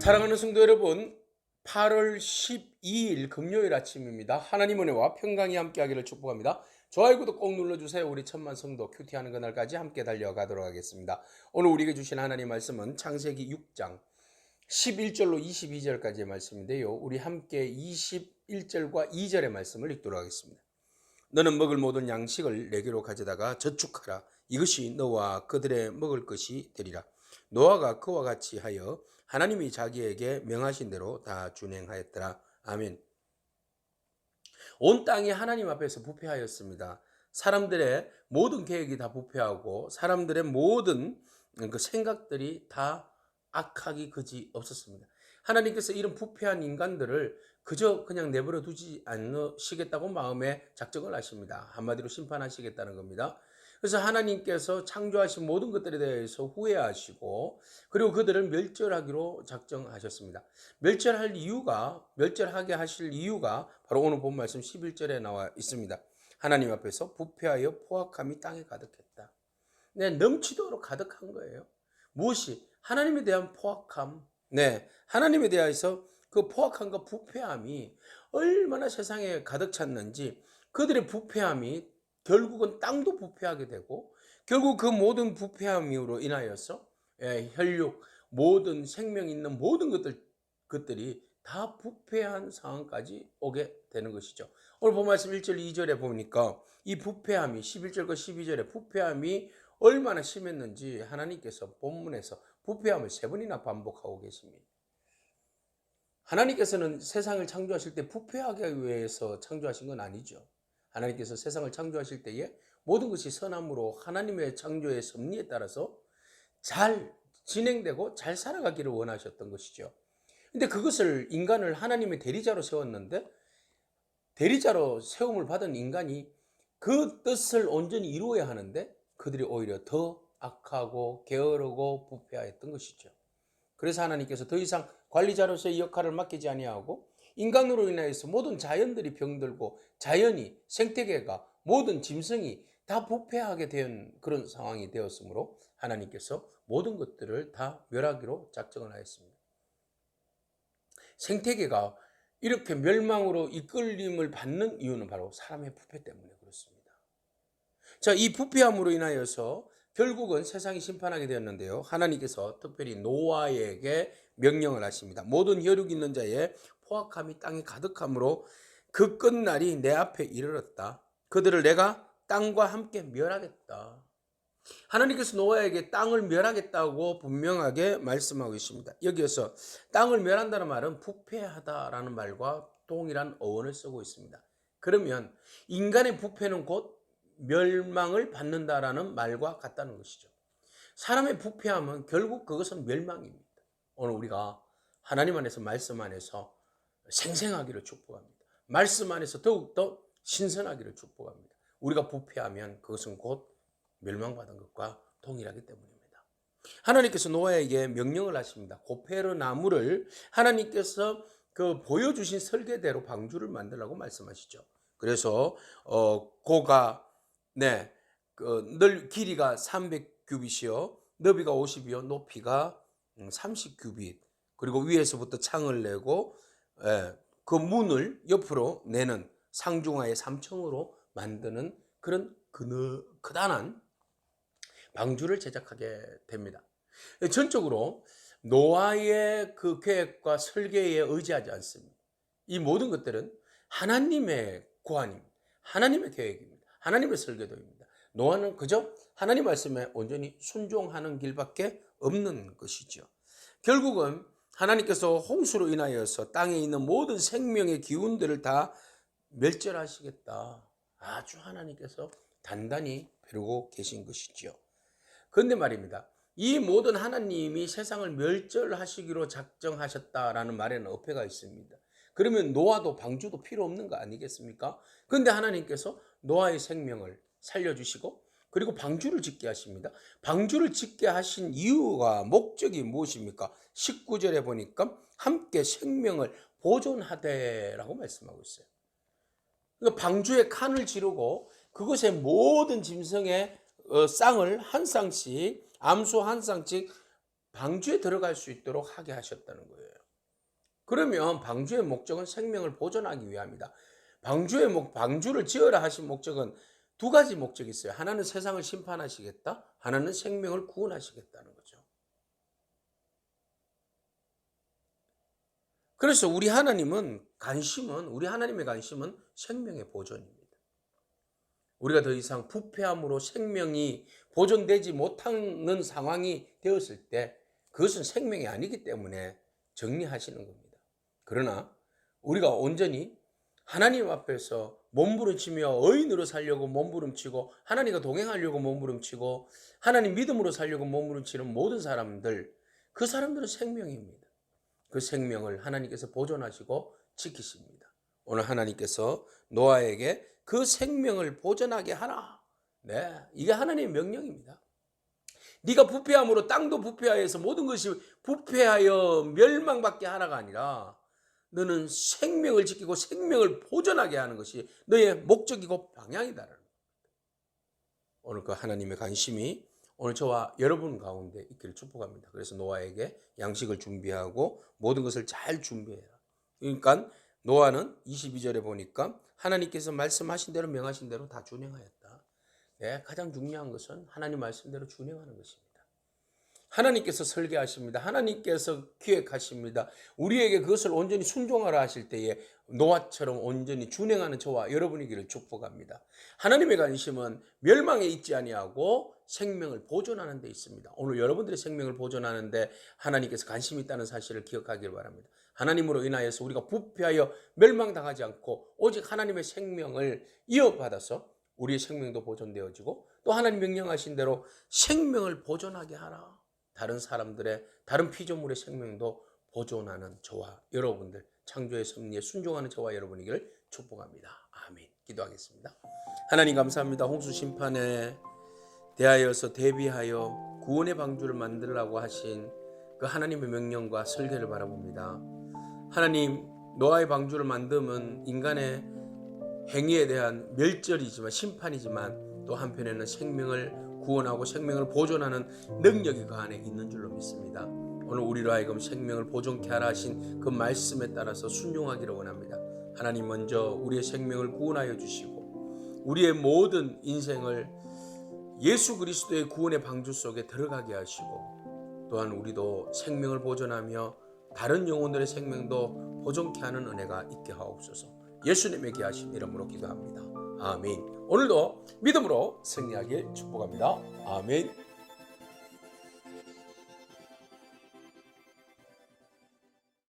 사랑하는 성도 여러분, 8월 12일 금요일 아침입니다. 하나님 은혜와 평강이 함께하기를 축복합니다. 좋아요, 구독 꼭 눌러주세요. 우리 천만 성도 큐티하는 그날까지 함께 달려가도록 하겠습니다. 오늘 우리에게 주신 하나님 말씀은 창세기 6장 11절로 22절까지의 말씀인데요. 우리 함께 21절과 2절의 말씀을 읽도록 하겠습니다. 너는 먹을 모든 양식을 내게로 가져다가 저축하라. 이것이 너와 그들의 먹을 것이 되리라. 노아가 그와 같이 하여 하나님이 자기에게 명하신 대로 다 준행하였더라. 아멘. 온 땅이 하나님 앞에서 부패하였습니다. 사람들의 모든 계획이 다 부패하고 사람들의 모든 그 생각들이 다 악하기 그지 없었습니다. 하나님께서 이런 부패한 인간들을 그저 그냥 내버려 두지 않으시겠다고 마음에 작정을 하십니다. 한마디로 심판하시겠다는 겁니다. 그래서 하나님께서 창조하신 모든 것들에 대해서 후회하시고 그리고 그들을 멸절하기로 작정하셨습니다. 멸절하게 하실 이유가 바로 오늘 본 말씀 11절에 나와 있습니다. 하나님 앞에서 부패하여 포악함이 땅에 가득했다. 네, 넘치도록 가득한 거예요. 무엇이? 하나님에 대한 포악함. 네, 하나님에 대해서 그 포악함과 부패함이 얼마나 세상에 가득 찼는지 그들의 부패함이 결국은 땅도 부패하게 되고 결국 그 모든 부패함으로 인하여서 혈육, 모든 생명 있는 모든 것들이 다 부패한 상황까지 오게 되는 것이죠. 오늘 본 말씀 1절 2절에 보니까 이 부패함이 11절과 12절에 부패함이 얼마나 심했는지 하나님께서 본문에서 부패함을 3번이나 반복하고 계십니다. 하나님께서는 세상을 창조하실 때 부패하기 위해서 창조하신 건 아니죠. 하나님께서 세상을 창조하실 때에 모든 것이 선함으로 하나님의 창조의 섭리에 따라서 잘 진행되고 잘 살아가기를 원하셨던 것이죠. 근데 그것을 인간을 하나님의 대리자로 세웠는데 대리자로 세움을 받은 인간이 그 뜻을 온전히 이루어야 하는데 그들이 오히려 더 악하고 게으르고 부패하였던 것이죠. 그래서 하나님께서 더 이상 관리자로서의 역할을 맡기지 아니하고 인간으로 인하여서 모든 자연들이 병들고 자연이 생태계가 모든 짐승이 다 부패하게 된 그런 상황이 되었으므로 하나님께서 모든 것들을 다 멸하기로 작정을 하였습니다. 생태계가 이렇게 멸망으로 이끌림을 받는 이유는 바로 사람의 부패 때문에 그렇습니다. 자, 이 부패함으로 인하여서 결국은 세상이 심판하게 되었는데요. 하나님께서 특별히 노아에게 명령을 하십니다. 모든 혈육 있는 자의 포악함이 땅에 가득함으로 그 끝날이 내 앞에 이르렀다. 그들을 내가 땅과 함께 멸하겠다. 하나님께서 노아에게 땅을 멸하겠다고 분명하게 말씀하고 있습니다. 여기에서 땅을 멸한다는 말은 부패하다라는 말과 동일한 어원을 쓰고 있습니다. 그러면 인간의 부패는 곧 멸망을 받는다라는 말과 같다는 것이죠. 사람의 부패함은 결국 그것은 멸망입니다. 오늘 우리가 하나님 안에서 말씀 안에서 생생하기를 축복합니다. 말씀 안에서 더욱더 신선하기를 축복합니다. 우리가 부패하면 그것은 곧 멸망받은 것과 동일하기 때문입니다. 하나님께서 노아에게 명령을 하십니다. 고페르 나무를 하나님께서 그 보여주신 설계대로 방주를 만들라고 말씀하시죠. 그래서 고가 길이가 300규빗이요, 너비가 50이요, 높이가 30규빗, 그리고 위에서부터 창을 내고 그 문을 옆으로 내는 상중하의 3층으로 만드는 그런 그단한 방주를 제작하게 됩니다. 전적으로 노아의 그 계획과 설계에 의지하지 않습니다. 이 모든 것들은 하나님의 고안입니다. 하나님의 계획입니다. 하나님의 설계도입니다. 노아는 그저 하나님 말씀에 온전히 순종하는 길밖에 없는 것이죠. 결국은 하나님께서 홍수로 인하여서 땅에 있는 모든 생명의 기운들을 다 멸절하시겠다. 아주 하나님께서 단단히 벼르고 계신 것이죠. 그런데 말입니다. 이 모든 하나님이 세상을 멸절하시기로 작정하셨다라는 말에는 어폐가 있습니다. 그러면 노아도 방주도 필요 없는 거 아니겠습니까? 그런데 하나님께서 노아의 생명을 살려주시고 그리고 방주를 짓게 하십니다. 방주를 짓게 하신 이유가 목적이 무엇입니까? 19절에 보니까 함께 생명을 보존하되라고 말씀하고 있어요. 그러니까 방주에 칸을 지르고 그것에 모든 짐승의 쌍을 한 쌍씩, 암수 한 쌍씩 방주에 들어갈 수 있도록 하게 하셨다는 거예요. 그러면 방주의 목적은 생명을 보존하기 위함이다. 방주를 지어라 하신 목적은 두 가지 목적이 있어요. 하나는 세상을 심판하시겠다. 하나는 생명을 구원하시겠다는 거죠. 그래서 우리 하나님의 관심은 생명의 보존입니다. 우리가 더 이상 부패함으로 생명이 보존되지 못하는 상황이 되었을 때 그것은 생명이 아니기 때문에 정리하시는 겁니다. 그러나 우리가 온전히 하나님 앞에서 몸부림치며 의인으로 살려고 몸부림치고 하나님과 동행하려고 몸부림치고 하나님 믿음으로 살려고 몸부림치는 모든 사람들, 그 사람들은 생명입니다. 그 생명을 하나님께서 보존하시고 지키십니다. 오늘 하나님께서 노아에게 그 생명을 보존하게 하라. 네, 이게 하나님의 명령입니다. 네가 부패함으로 땅도 부패하여서 모든 것이 부패하여 멸망받게 하라가 아니라 너는 생명을 지키고 생명을 보존하게 하는 것이 너의 목적이고 방향이다. 오늘 그 하나님의 관심이 오늘 저와 여러분 가운데 있기를 축복합니다. 그래서 노아에게 양식을 준비하고 모든 것을 잘 준비해라. 그러니까 노아는 22절에 보니까 하나님께서 말씀하신 대로 명하신 대로 다 준행하였다. 네, 가장 중요한 것은 하나님 말씀대로 준행하는 것입니다. 하나님께서 설계하십니다. 하나님께서 기획하십니다. 우리에게 그것을 온전히 순종하라 하실 때에 노아처럼 온전히 준행하는 저와 여러분이기를 축복합니다. 하나님의 관심은 멸망에 있지 아니하고 생명을 보존하는 데 있습니다. 오늘 여러분들의 생명을 보존하는 데 하나님께서 관심이 있다는 사실을 기억하길 바랍니다. 하나님으로 인하여서 우리가 부패하여 멸망당하지 않고 오직 하나님의 생명을 이어받아서 우리의 생명도 보존되어지고 또 하나님 명령하신 대로 생명을 보존하게 하라. 다른 사람들의 다른 피조물의 생명도 보존하는 저와 여러분들, 창조의 섭리에 순종하는 저와 여러분이기를 축복합니다. 아멘. 기도하겠습니다. 하나님 감사합니다. 홍수 심판에 대하여서 대비하여 구원의 방주를 만들라고 하신 그 하나님의 명령과 설계를 바라봅니다. 하나님, 노아의 방주를 만들면 인간의 행위에 대한 멸절이지만 심판이지만 또 한편에는 생명을 구원하고 생명을 보존하는 능력이 그 안에 있는 줄로 믿습니다. 오늘 우리로 하여금 생명을 보존케 하라 하신 그 말씀에 따라서 순종하기를 원합니다. 하나님 먼저 우리의 생명을 구원하여 주시고 우리의 모든 인생을 예수 그리스도의 구원의 방주 속에 들어가게 하시고 또한 우리도 생명을 보존하며 다른 영혼들의 생명도 보존케 하는 은혜가 있게 하옵소서. 예수님의 귀하신 이름으로 기도합니다. 아멘. 오늘도 믿음으로 승리하길 축복합니다. 아멘.